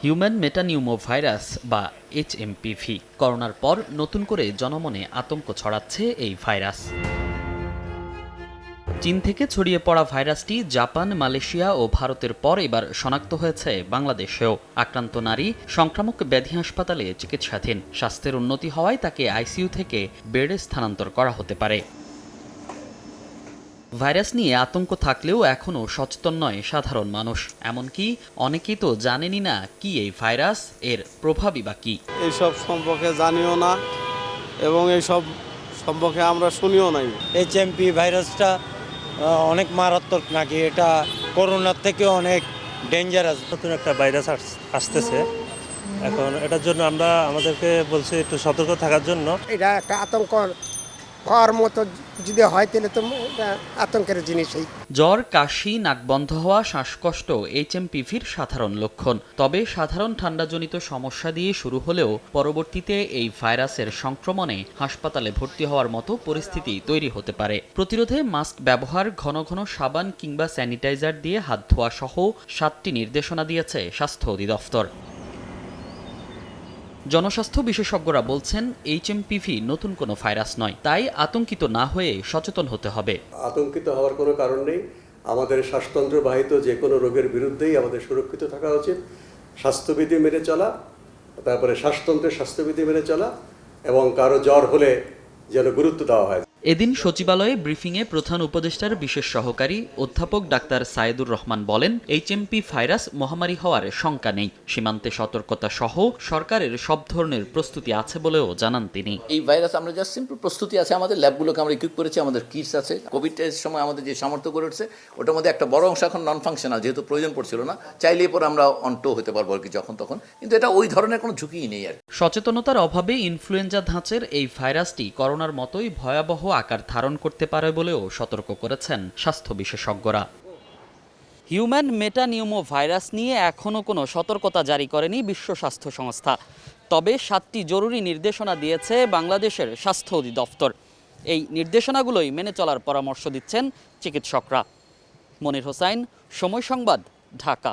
Human metapneumovirus বা HMPV করোনার পর নতুন করে জনমনে আতঙ্ক ছড়াচ্ছে এই ভাইরাস। চীন থেকে ছড়িয়ে পড়া ভাইরাসটি জাপান, মালয়েশিয়া ও ভারতের পর এবার শনাক্ত হয়েছে বাংলাদেশেও। আক্রান্ত নারী সংক্রামক ব্যাধি হাসপাতালে চিকিৎসাধীন। স্বাস্থ্যের উন্নতি হওয়ায় তাকে আইসিইউ থেকে বেডে স্থানান্তর করা হতে পারে। ভাইরাস নিয়ে আতঙ্ক থাকলেও এখনও সচেতন নয় সাধারণ মানুষ। এমনকি অনেকেই তো জানেনই না কি এই ভাইরাস, এর প্রভাবই বা কী। এইসব সম্পর্কে জানিও না এবং এইসব সম্পর্কে আমরা শুনিও নাই। এইচএমপি ভাইরাসটা অনেক মারাত্মক নাকি, এটা করোনার থেকে অনেক ডেঞ্জারাস। নতুন একটা ভাইরাস আসতেছে, এখন এটার জন্য আমরা আমাদেরকে বলছি একটু সতর্ক থাকার জন্য। এটা একটা আতঙ্ক হওয়ার মতো যদি হয় তাহলে তো এটা আতঙ্কের জিনিসই। জ্বর, কাশি, নাক বন্ধ হওয়া, শ্বাসকষ্ট এইচএমপিভির সাধারণ লক্ষণ। তবে সাধারণ ঠান্ডাজনিত সমস্যা দিয়ে শুরু হলেও পরবর্তীতে এই ভাইরাসের সংক্রমণে হাসপাতালে ভর্তি হওয়ার মতো পরিস্থিতি তৈরি হতে পারে। প্রতিরোধে মাস্ক ব্যবহার, ঘন ঘন সাবান কিংবা স্যানিটাইজার দিয়ে হাত ধোয়া সহ 7টি নির্দেশনা দিয়েছে স্বাস্থ্য অধিদপ্তর। জনস্বাস্থ্য বিশেষজ্ঞরা বলছেন, এইচএমপিভি নতুন কোনো ভাইরাস নয়, তাই আতঙ্কিত না হয়ে সচেতন হতে হবে। আতঙ্কিত হওয়ার কোনো কারণ নেই। আমাদের শ্বাসতন্ত্রবাহিত যে কোনো রোগের বিরুদ্ধেই আমাদের সুরক্ষিত থাকা উচিত। স্বাস্থ্যবিধি মেনে চলা, তারপরে শ্বাসতন্ত্রের স্বাস্থ্যবিধি মেনে চলা, এবং কারো জ্বর হলে যেন গুরুত্ব দেওয়া হয়। এদিন সচিবালয়ে ব্রিফিংয়ে প্রধান উপদেষ্টার বিশেষ সহকারী অধ্যাপক ডাক্তার সায়েদুর রহমান বলেন, এইচএমপি ভাইরাস মহামারী হওয়ার শঙ্কা নেই। সীমান্তে সতর্কতা সহ সরকারের সব ধরনের প্রস্তুতি আছে বলেও জানান তিনি। এই ভাইরাস আমরা জাস্ট সিম্পল প্রস্তুতি আছে, আমাদের ল্যাবগুলোকে আমরা ইকুইপ করেছি, আমাদের কিটস আছে। কোভিডের সময় আমাদের যে সামর্থ্য গড়ে উঠছে ওটার মধ্যে একটা বড় অংশ এখন নন ফাংশনাল, যেহেতু প্রয়োজন পড়ছিল না। চাইলে পর আমরা অন্টো হতে পারবো আর কি যখন তখন, কিন্তু এটা ওই ধরনের কোনো ঝুঁকিই নেই আর। সচেতনতার অভাবে ইনফ্লুয়েঞ্জা ধাঁচের এই ভাইরাসটি করোনার মতোই ভয়াবহ আকার ধারণ করতে পারে বলেও সতর্ক করেছেন স্বাস্থ্য বিশেষজ্ঞরা। হিউম্যান মেটানিউমোভাইরাস নিয়ে এখনও কোনো সতর্কতা জারি করেনি বিশ্ব স্বাস্থ্য সংস্থা। তবে 7টি জরুরি নির্দেশনা দিয়েছে বাংলাদেশের স্বাস্থ্য অধিদপ্তর। এই নির্দেশনাগুলোই মেনে চলার পরামর্শ দিচ্ছেন চিকিৎসকরা। মনির হোসাইন, সময় সংবাদ, ঢাকা।